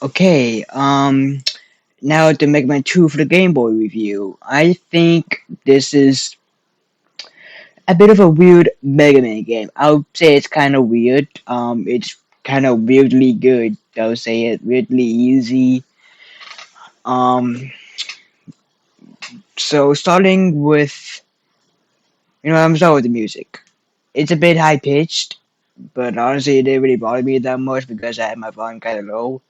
Okay, now to make my two for the Game Boy review. I think this is a bit of a weird Mega Man game. I would say it's kind of weird. It's kind of weirdly good. I would say it weirdly easy. Um, so starting with, I'm starting with the music. It's a bit high pitched, but honestly, it didn't really bother me that much because I had my volume kind of low.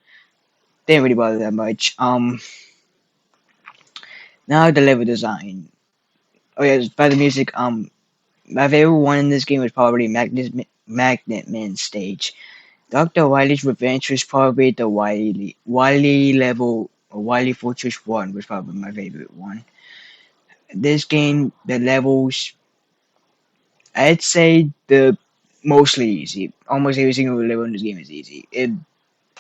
Didn't really bother that much. Now the level design. Oh yeah, by the music. My favorite one in this game was probably Magnet Man stage. Dr. Wily's Revenge was probably the Wily level, or Wily Fortress 1 was probably my favorite one. This game, the levels, I'd say the mostly easy. Almost every single level in this game is easy.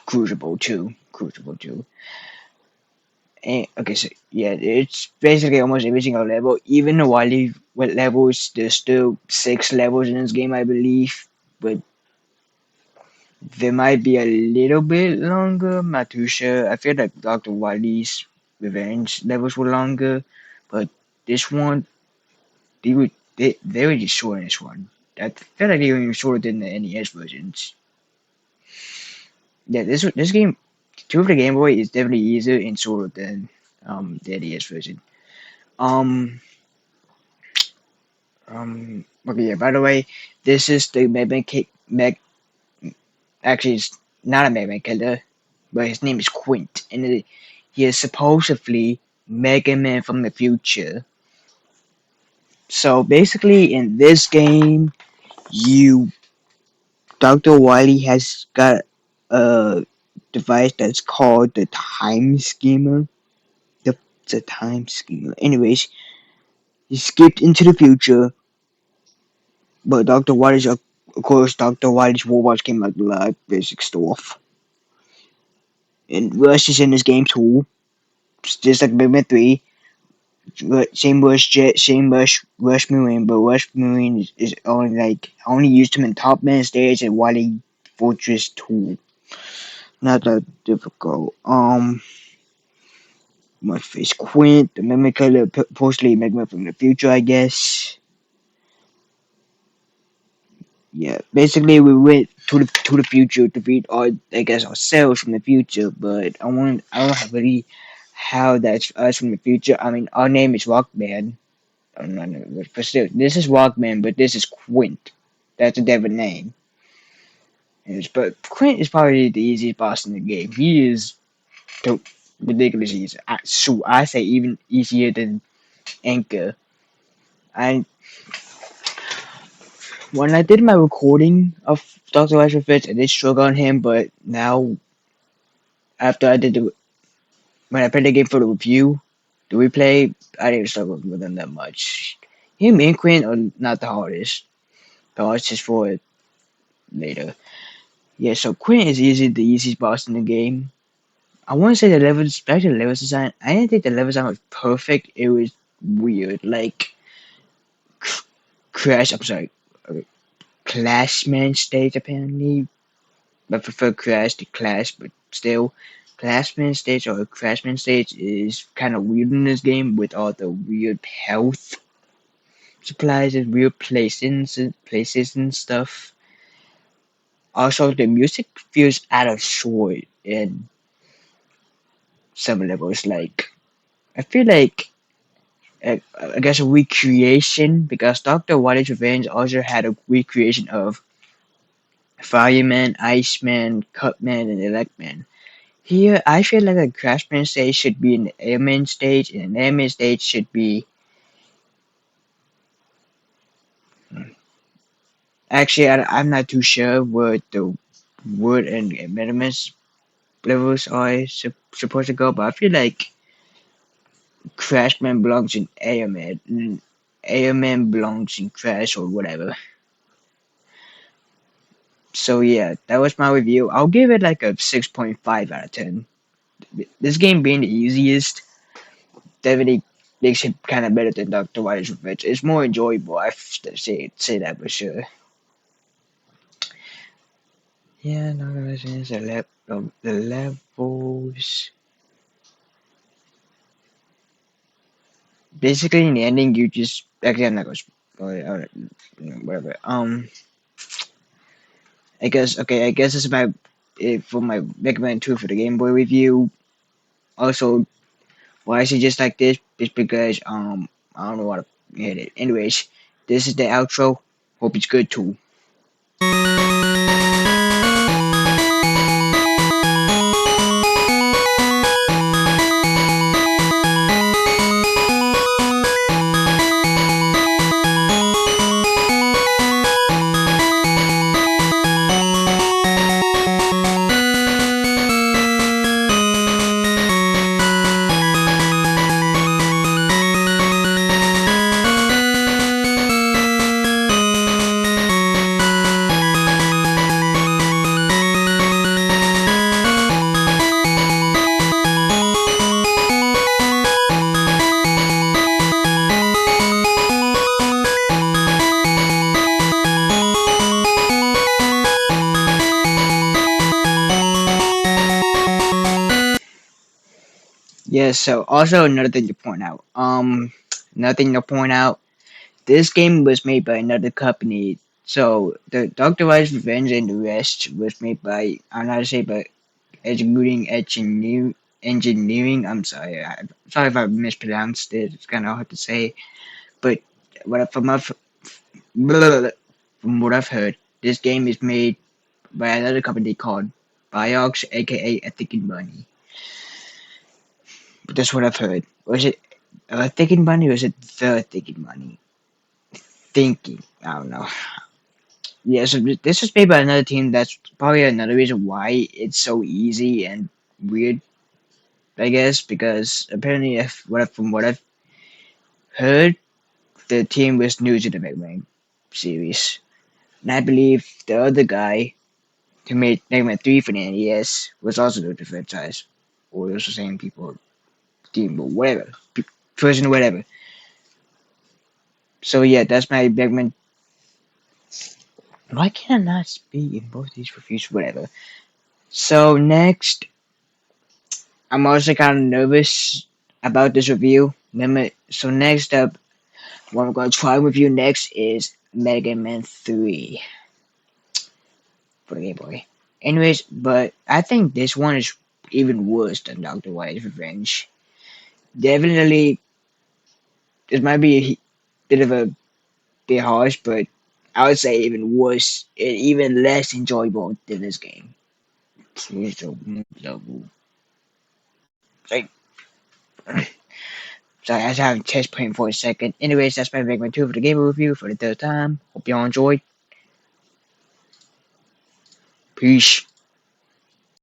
Crucible too. Crucible too. Okay, so yeah, it's basically almost every single level. Even the Wily levels, there's still 6 levels in this game, I believe. But they might be a little bit longer. I'm not too sure. I feel like Dr. Wily's Revenge levels were longer, but this one, they were just short in this one. I feel like they were even shorter than the NES versions. Yeah, this game, two of the Game Boy is definitely easier and shorter than the NES version. Um okay, yeah. By the way, this is the Actually, it's not a Mega killer, but his name is Quint, and he is supposedly Mega Man from the future. So basically, in this game, you Dr. Wily has got a device that's called the Time Schemer. The Time Schemer. Anyways, he skipped into the future, but of course, Dr. Wily's robots came out alive, basic stuff. And Rush is in this game too, just like Mega Man 3. Same Rush Marine, but Rush Marine is only only used him in Top Man stage and Wily Fortress 2. Not that difficult. My face Quint, the Mimic Killer, supposedly Megman from the future, I guess. Yeah, basically we went to the future to beat our, I guess, ourselves from the future, but I don't have really how that's us from the future. I mean, our name is Rockman. I'm not but still, this is Rockman, but this is Quint. That's a different name. But Quint is probably the easiest boss in the game. He is so ridiculously easy. I say even easier than Anchor. I When I did my recording of Dr. Life Fits, I did struggle on him, but now after when I played the game for the review, the replay, I didn't struggle with him that much. Him and Quint are not the hardest. The hardest is for it later. Yeah, so Quint is the easiest boss in the game. I want to say the levels, back to the levels design. I didn't think the level design was perfect. It was weird, like Crash. I'm sorry, Clashman stage apparently. I prefer Crash to Clash, but still, Clashman stage or Crashman stage is kind of weird in this game with all the weird health supplies and weird places and stuff. Also, the music feels out of sort in some levels. Like I feel like I guess a recreation because Doctor Wily's Revenge also had a recreation of Fireman, Iceman, Cutman, and Electman. Here, I feel like a Crashman stage should be an Airman stage, and an Airman stage should be. Actually, I'm not too sure what the Wood and Minimus levels are supposed to go, but I feel like Crashman belongs in Airman, and Airman belongs in Crash or whatever. So yeah, that was my review. I'll give it like a 6.5 out of 10. This game being the easiest definitely makes it kind of better than Dr. Wily's Revenge. It's more enjoyable. I say that for sure. Yeah, not gonna change the levels. Basically, in the ending, you just actually I'm not gonna whatever. I guess okay. I guess this is my for my recommend two for the Game Boy review. Also, why is it just like this? It's because I don't know what to hit it. Anyways, this is the outro. Hope it's good too. Yes. So also another thing to point out. Nothing to point out. This game was made by another company. So the Doctor Wise Revenge and the rest was made by I'm not to say but engineering. I'm sorry. Sorry if I mispronounced it. It's kind of hard to say. But what from what I've heard, this game is made by another company called Biox, aka A Thinking Bunny. But that's what I've heard. Was it a Thinking Bunny or is it the Thinking Bunny? Thinking. I don't know. Yeah, so this was made by another team. That's probably another reason why it's so easy and weird, I guess, because apparently, from what I've heard, the team was new to the Mega Man series. And I believe the other guy who made Mega Man 3 for the NES was also new to the franchise. Or it was the same people, team, but whatever. Person, whatever. So yeah, that's my Mega Man. Why can I not speak in both these reviews? Whatever. So next, I'm also kind of nervous about this review. So next up, what I'm going to try and review next is Mega Man 3 for the Game Boy. Anyways, but I think this one is even worse than Dr. White's Revenge. Definitely, this might be a bit of a bit harsh, but I would say even worse and even less enjoyable than this game. So, like, sorry, I was having chest pain for a second. Anyways, that's my Mega Man 2 for the Game Boy review for the third time. Hope y'all enjoyed. Peace.